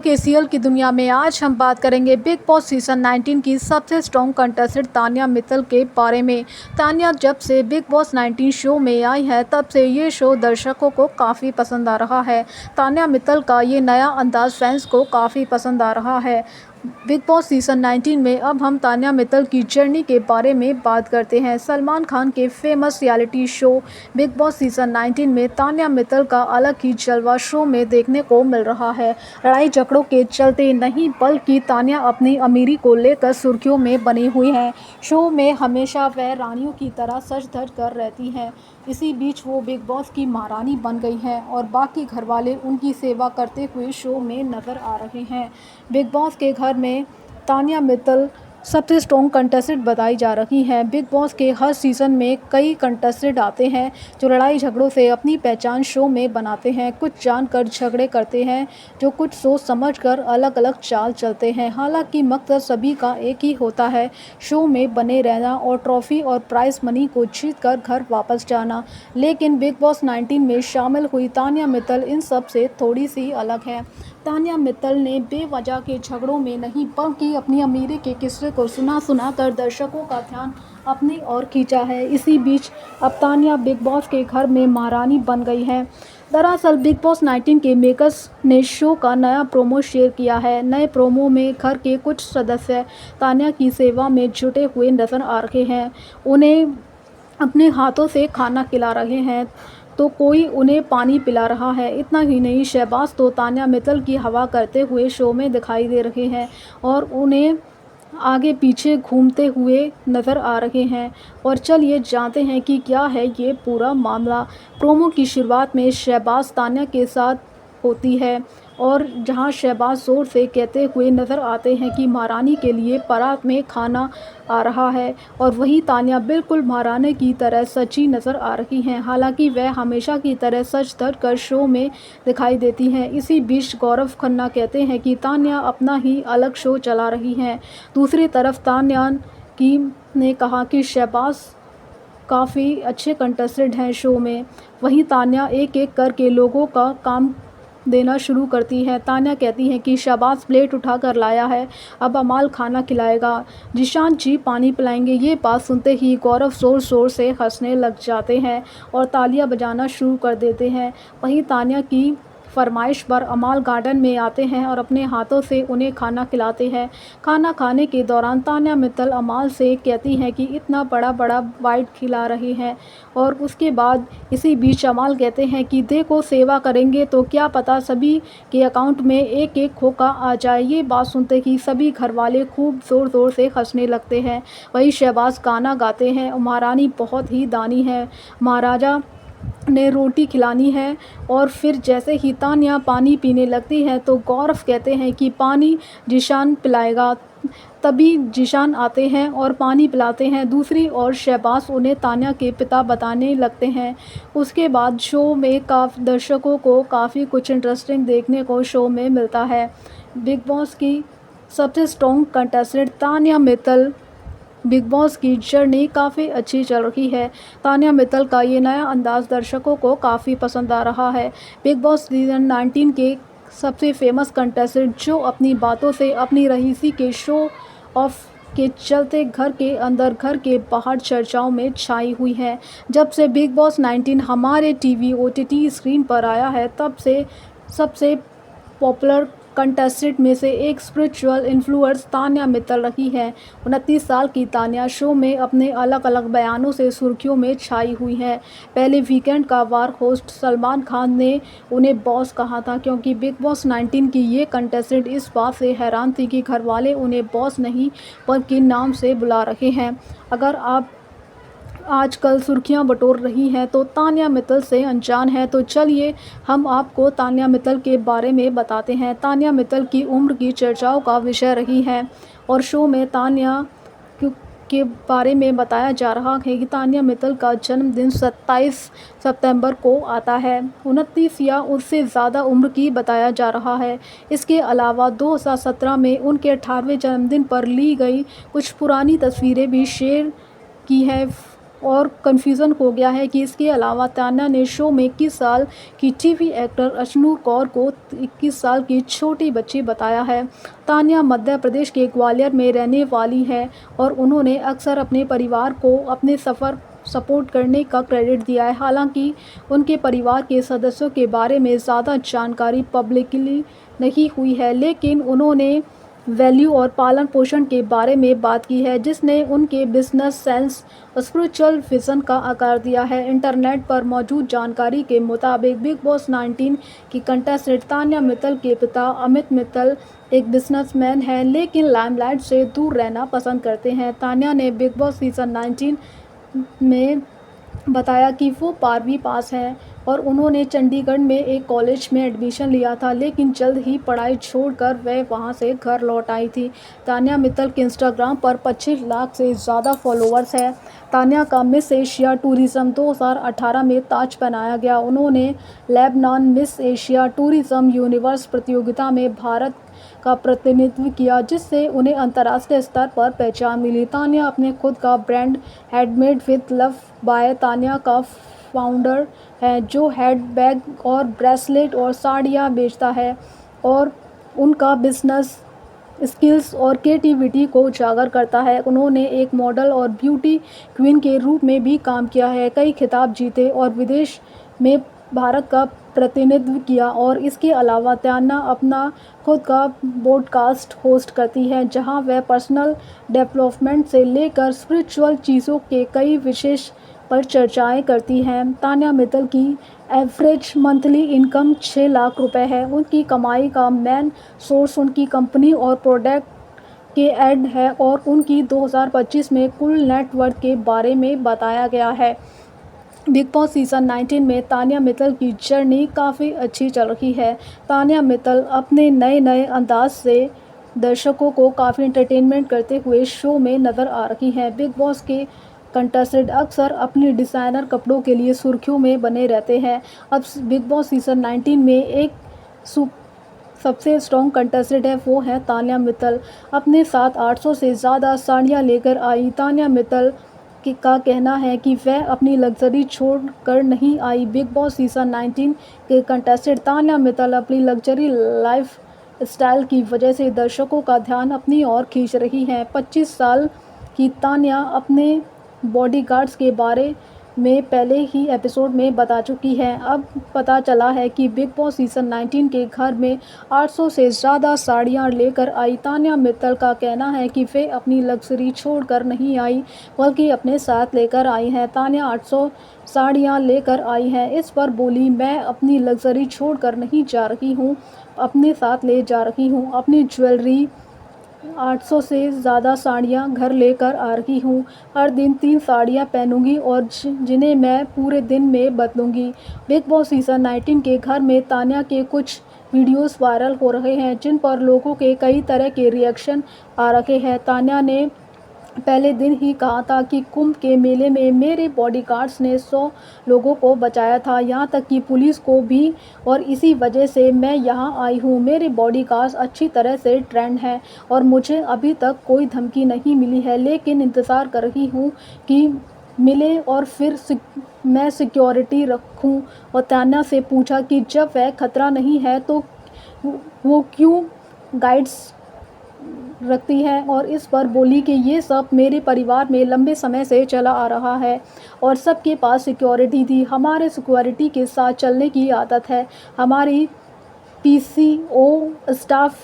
के सीरियल की दुनिया में आज हम बात करेंगे बिग बॉस सीज़न 19 की सबसे स्ट्रॉन्ग कंटेस्टेंट तान्या मित्तल के बारे में। तान्या जब से बिग बॉस 19 शो में आई है तब से ये शो दर्शकों को काफ़ी पसंद आ रहा है। तान्या मित्तल का ये नया अंदाज फैंस को काफ़ी पसंद आ रहा है। बिग बॉस सीज़न 19 में अब हम तान्या मित्तल की जर्नी के बारे में बात करते हैं। सलमान खान के famous reality show big boss season 19 में तान्या मित्तल का अलग ही जलवा शो में देखने को मिल रहा है। लड़ाई झगड़ों के चलते नहीं बल्कि तान्या अपनी अमीरी को लेकर सुर्खियों में बनी हुई हैं। शो में हमेशा वह रानियों की तरह सज धज कर रहती हैं। इसी बीच वो बिग बॉस की महारानी बन गई हैं और बाकी घरवाले उनकी सेवा करते हुए शो में नज़र आ रहे हैं। बिग बॉस के घर में तान्या मित्तल सबसे स्ट्रॉन्ग कंटेस्टेंट बताई जा रही हैं। बिग बॉस के हर सीज़न में कई कंटेस्टेंट आते हैं जो लड़ाई झगड़ों से अपनी पहचान शो में बनाते हैं। कुछ जानकर झगड़े करते हैं जो कुछ सोच समझकर अलग अलग चाल चलते हैं। हालांकि मकसद सभी का एक ही होता है, शो में बने रहना और ट्रॉफी और प्राइज मनी को जीत कर घर वापस जाना। लेकिन बिग बॉस 19 में शामिल हुई तान्या मित्तल इन सब से थोड़ी सी अलग है। तान्या मित्तल ने बेवजह के झगड़ों में नहीं बल्कि अपनी अमीरी के किस्से को सुना कर दर्शकों का ध्यान अपनी ओर खींचा है। इसी बीच अब तान्या बिग बॉस के घर में महारानी बन गई हैं। दरअसल बिग बॉस 19 के मेकर्स ने शो का नया प्रोमो शेयर किया है। नए प्रोमो में घर के कुछ सदस्य तान्या की सेवा में जुटे हुए नजर आ रहे हैं। उन्हें अपने हाथों से खाना खिला रहे हैं तो कोई उन्हें पानी पिला रहा है। इतना ही नहीं, शहबाज तो तान्या मित्तल की हवा करते हुए शो में दिखाई दे रहे हैं और उन्हें आगे पीछे घूमते हुए नज़र आ रहे हैं। और चलिए जानते हैं कि क्या है ये पूरा मामला। प्रोमो की शुरुआत में शहबाज तान्या के साथ होती है और जहां शहबाज ज़ोर से कहते हुए नज़र आते हैं कि महारानी के लिए परात में खाना आ रहा है और वहीं तान्या बिल्कुल महारानी की तरह सची नज़र आ रही हैं। हालांकि वह हमेशा की तरह सच धज कर शो में दिखाई देती हैं। इसी बीच गौरव खन्ना कहते हैं कि तान्या अपना ही अलग शो चला रही हैं। दूसरी तरफ तान्या की ने कहा कि शहबाज काफ़ी अच्छे कंटेस्टेंट हैं शो में। वहीं तान्या एक एक करके लोगों का काम देना शुरू करती है। तान्या कहती हैं कि शहबाज प्लेट उठा कर लाया है, अब अमाल खाना खिलाएगा, जिशान जी पानी पिलाएंगे। ये बात सुनते ही गौरव ज़ोर ज़ोर से हंसने लग जाते हैं और तालियां बजाना शुरू कर देते हैं। वहीं तान्या की फरमाइश पर अमाल गार्डन में आते हैं और अपने हाथों से उन्हें खाना खिलाते हैं। खाना खाने के दौरान तान्या मित्तल अमाल से कहती हैं कि इतना बड़ा बड़ा बाइट खिला रहे हैं और उसके बाद इसी बीच अमाल कहते हैं कि देखो सेवा करेंगे तो क्या पता सभी के अकाउंट में एक एक खोखा आ जाए। ये बात सुनते ही सभी घर वाले खूब ज़ोर ज़ोर से हंसने लगते हैं। वहीं शहबाज गाना गाते हैं, महारानी बहुत ही दानी है, महाराजा ने रोटी खिलानी है। और फिर जैसे ही तान्या पानी पीने लगती है तो गौरव कहते हैं कि पानी जिशान पिलाएगा। तभी जिशान आते हैं और पानी पिलाते हैं। दूसरी ओर शहबाज उन्हें तान्या के पिता बताने लगते हैं। उसके बाद शो में दर्शकों को काफ़ी कुछ इंटरेस्टिंग देखने को शो में मिलता है। बिग बॉस की सबसे strong contestant Tanya Mittal big boss की जर्नी काफ़ी अच्छी चल रही है। तान्या मित्तल का ये नया अंदाज़ दर्शकों को काफ़ी पसंद आ रहा है। बिग बॉस सीज़न 19 के सबसे फेमस कंटेस्टेंट जो अपनी बातों से अपनी रईसी के शो ऑफ के चलते घर के अंदर घर के बाहर चर्चाओं में छाई हुई है। जब से बिग बॉस 19 हमारे टीवी OTT स्क्रीन पर आया है तब से सबसे पॉपुलर कंटेस्टेंट में से एक स्पिरिचुअल इन्फ्लुएंसर तान्या मित्तल रही है। 29 साल की तान्या शो में अपने अलग अलग बयानों से सुर्खियों में छाई हुई है। पहले वीकेंड का वार होस्ट सलमान खान ने उन्हें बॉस कहा था क्योंकि बिग बॉस 19 की ये कंटेस्टेंट इस बात से हैरान थी कि घरवाले उन्हें बॉस नहीं बल्कि नाम से बुला रहे हैं। अगर आप आजकल सुर्खियां बटोर रही हैं तो तान्या मित्तल से अनजान है तो चलिए हम आपको तान्या मित्तल के बारे में बताते हैं। तान्या मित्तल की उम्र की चर्चाओं का विषय रही है और शो में तान्या के बारे में बताया जा रहा है कि तान्या मित्तल का जन्मदिन 27 सितंबर को आता है। 29 या उससे ज़्यादा उम्र की बताया जा रहा है। इसके अलावा 2017 में उनके 18वें जन्मदिन पर ली गई कुछ पुरानी तस्वीरें भी शेयर की है और कन्फ्यूज़न हो गया है कि इसके अलावा तान्या ने शो में 21 साल की टीवी एक्टर अशनूर कौर को 21 साल की छोटी बच्ची बताया है। तान्या मध्य प्रदेश के ग्वालियर में रहने वाली है और उन्होंने अक्सर अपने परिवार को अपने सपोर्ट करने का क्रेडिट दिया है। हालांकि उनके परिवार के सदस्यों के बारे में ज़्यादा जानकारी पब्लिकली नहीं हुई है, लेकिन उन्होंने वैल्यू और पालन पोषण के बारे में बात की है, जिसने उनके बिजनेस सेंस और स्पिरिचुअल विजन का आकार दिया है। इंटरनेट पर मौजूद जानकारी के मुताबिक बिग बॉस 19 की कंटेस्टेंट तान्या मित्तल के पिता अमित मित्तल एक बिजनेसमैन हैं, लेकिन लाइमलाइट से दूर रहना पसंद करते हैं। तान्या ने बिग बॉस सीजन 19 में बताया कि वो 12वीं पास हैं और उन्होंने चंडीगढ़ में एक कॉलेज में एडमिशन लिया था, लेकिन जल्द ही पढ़ाई छोड़कर वह वहां से घर लौट आई थी। तान्या मित्तल के इंस्टाग्राम पर 25 लाख से ज़्यादा फॉलोअर्स हैं। तान्या का मिस एशिया टूरिज़्म 2018 में ताज पहनाया गया। उन्होंने Lebanon miss Asia tourism universe प्रतियोगिता में भारत का प्रतिनिधित्व किया, जिससे उन्हें अंतर्राष्ट्रीय स्तर पर पहचान मिली। तान्या अपने खुद का brand handmade with love by Tanya का फाउंडर है, जो हैंड बैग और ब्रेसलेट और साड़ियाँ बेचता है और उनका बिजनेस स्किल्स और क्रिएटिविटी को उजागर करता है। उन्होंने एक मॉडल और ब्यूटी क्वीन के रूप में भी काम किया है, कई खिताब जीते और विदेश में भारत का प्रतिनिधित्व किया। और इसके अलावा तान्या अपना खुद का पॉडकास्ट होस्ट करती हैं, जहां वह पर्सनल डेवलपमेंट से लेकर स्पिरिचुअल चीज़ों के कई विशेष पर चर्चाएं करती हैं। तान्या मित्तल की एवरेज मंथली इनकम 6 लाख रुपए है। उनकी कमाई का मेन सोर्स उनकी कंपनी और प्रोडक्ट के ऐड है और उनकी 2025 में कुल नेटवर्थ के बारे में बताया गया है। बिग बॉस सीजन 19 में तान्या मित्तल की जर्नी काफ़ी अच्छी चल रही है। तान्या मित्तल अपने नए अंदाज से दर्शकों को काफ़ी एंटरटेनमेंट करते हुए शो में नज़र आ रही हैं। बिग बॉस के कंटेस्टेंट अक्सर अपनी डिज़ाइनर कपड़ों के लिए सुर्खियों में बने रहते हैं। अब बिग बॉस सीजन 19 में एक सबसे स्ट्रॉन्ग कंटेस्टेंट है, वो है तान्या मित्तल। अपने साथ 800 से ज़्यादा साड़ियाँ लेकर आई तान्या मित्तल का कहना है कि वह अपनी लग्जरी छोड़ कर नहीं आई। बिग बॉस सीजन 19 के कंटेस्टेंट तान्या मित्तल अपनी लग्जरी लाइफ स्टाइल की वजह से दर्शकों का ध्यान अपनी ओर खींच रही हैं। 25 साल की तान्या अपने बॉडीगार्ड्स के बारे में पहले ही एपिसोड में बता चुकी हैं। अब पता चला है कि बिग बॉस सीजन 19 के घर में 800 से ज़्यादा साड़ियाँ लेकर आई। तान्या मित्तल का कहना है कि वे अपनी लग्जरी छोड़कर नहीं आई, बल्कि अपने साथ लेकर आई हैं। तान्या 800 साड़ियाँ लेकर आई हैं। इस पर बोली, मैं अपनी लग्जरी छोड़कर नहीं जा रही हूँ, अपने साथ ले जा रही हूँ। अपनी ज्वेलरी 800 से ज़्यादा साड़ियाँ घर लेकर आ रही हूँ। हर दिन 3 साड़ियाँ पहनूंगी और जिन्हें मैं पूरे दिन में बदलूंगी। बिग बॉस सीजन 19 के घर में तान्या के कुछ वीडियोस वायरल हो रहे हैं, जिन पर लोगों के कई तरह के रिएक्शन आ रहे हैं। तान्या ने पहले दिन ही कहा था कि कुंभ के मेले में मेरे बॉडीगार्ड्स ने 100 लोगों को बचाया था, यहाँ तक कि पुलिस को भी, और इसी वजह से मैं यहाँ आई हूँ। मेरे बॉडीगार्ड्स अच्छी तरह से ट्रेंड हैं और मुझे अभी तक कोई धमकी नहीं मिली है, लेकिन इंतज़ार कर रही हूँ कि मिले और फिर मैं सिक्योरिटी रखूँ। और तान्या से पूछा कि जब वह खतरा नहीं है तो वो क्यों गाइड्स रखती है, और इस पर बोली कि ये सब मेरे परिवार में लंबे समय से चला आ रहा है और सबके पास सिक्योरिटी थी। हमारे सिक्योरिटी के साथ चलने की आदत है, हमारी पीसीओ स्टाफ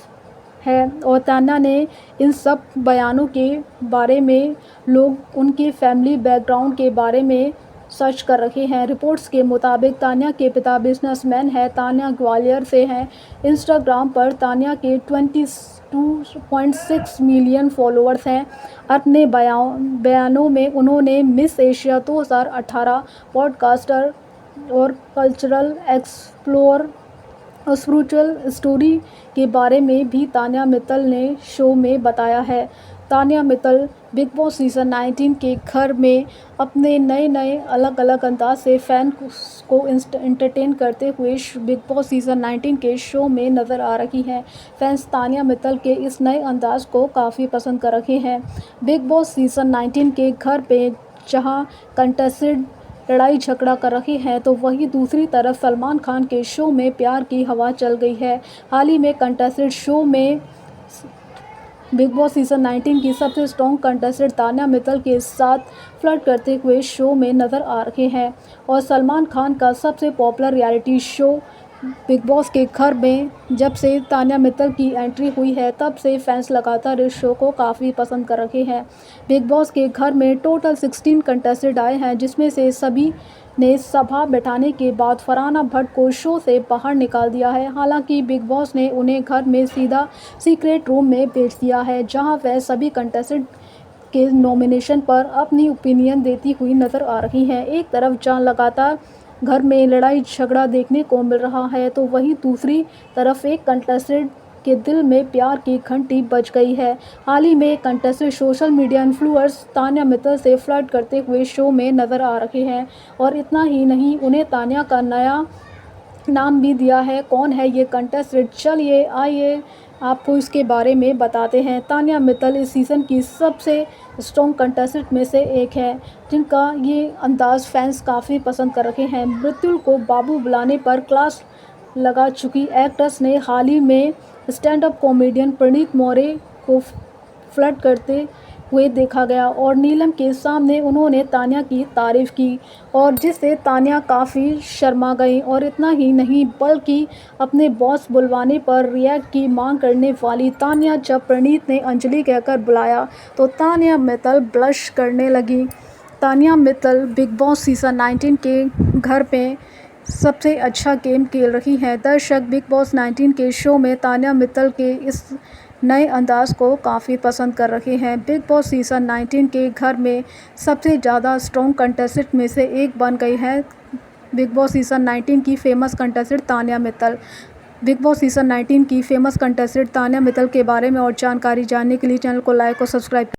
है। और तान्या ने इन सब बयानों के बारे में लोग उनके फैमिली बैकग्राउंड के बारे में सर्च कर रहे हैं। रिपोर्ट्स के मुताबिक तान्या के पिता बिजनेसमैन हैं। तान्या ग्वालियर से हैं। इंस्टाग्राम पर तान्या के 22.6 मिलियन फॉलोअर्स हैं। अपने बयानों में उन्होंने मिस एशिया 2018, पॉडकास्टर और कल्चरल एक्सप्लोर और स्पिरिचुअल स्टोरी के बारे में भी तान्या मित्तल ने शो में बताया है। Tanya Mittal big boss season 19 के घर में अपने नए अलग अलग अंदाज से फैन को एंटरटेन करते हुए बिग बॉस सीजन 19 के शो में नज़र आ रही हैं। फैंस तान्या मित्तल के इस नए अंदाज को काफ़ी पसंद कर रहे हैं। बिग बॉस सीजन 19 के घर पे जहां कंटेस्टेंट लड़ाई झगड़ा कर रहे हैं, तो वहीं दूसरी तरफ सलमान खान के शो में प्यार की हवा चल गई है। हाल ही में कंटेस्टेंट शो में बिग बॉस सीज़न 19 की सबसे स्ट्रॉन्ग कंटेस्टेंट तान्या मित्तल के साथ फ्लर्ट करते हुए शो में नज़र आ रहे हैं और सलमान खान का सबसे popular reality show big boss के घर में जब से तान्या मित्तल की एंट्री हुई है, तब से फैंस लगातार इस शो को काफ़ी पसंद कर रहे हैं। बिग बॉस के घर में टोटल 16 कंटेस्टेंट आए हैं, जिसमें से सभी ने सभा बैठाने के बाद फरहाना भट्ट को शो से बाहर निकाल दिया है। हालांकि बिग बॉस ने उन्हें घर में सीधा सीक्रेट रूम में भेज दिया है, जहां वह सभी कंटेस्टेंट के नॉमिनेशन पर अपनी ओपिनियन देती हुई नज़र आ रही हैं। एक तरफ जहां लगातार घर में लड़ाई झगड़ा देखने को मिल रहा है, तो वहीं दूसरी तरफ एक कंटेस्टेंट के दिल में प्यार की घंटी बज गई है। हाल ही में contestant social media influencer Tanya Mittal से फ्लर्ट करते हुए शो में नज़र आ रहे हैं और इतना ही नहीं, उन्हें तान्या का नया नाम भी दिया है। कौन है ये कंटेस्टेंट? चलिए आइए आपको इसके बारे में बताते हैं। तान्या मित्तल इस सीज़न की सबसे स्ट्रॉन्ग कंटेस्टेंट में से एक है, जिनका ये अंदाज़ फैंस काफ़ी पसंद कर रहे हैं। मृत्युल को बाबू बुलाने पर क्लास लगा चुकी एक्ट्रेस ने हाल ही में स्टैंड अप कॉमेडियन प्रणीत मौर्य को फ्लर्ट करते हुए देखा गया और नीलम के सामने उन्होंने तान्या की तारीफ़ की, और जिससे तान्या काफ़ी शर्मा गई और इतना ही नहीं, बल्कि अपने बॉस बुलवाने पर रिएक्ट की मांग करने वाली तान्या जब प्रणीत ने अंजलि कहकर बुलाया तो तान्या मित्तल ब्लश करने लगी। Tanya Mittal big boss season 19 के घर में सबसे अच्छा गेम खेल रही हैं। दर्शक बिग बॉस 19 के शो में तान्या मित्तल के इस नए अंदाज को काफ़ी पसंद कर रहे हैं। बिग बॉस सीज़न 19 के घर में सबसे ज़्यादा स्ट्रॉन्ग कंटेस्टेंट में से एक बन गई है बिग बॉस सीज़न 19 की famous contestant Tanya Mittal. Big boss season 19 की फेमस कंटेस्टेंट तान्या मित्तल के बारे में और जानकारी जानने के लिए चैनल को लाइक और सब्सक्राइब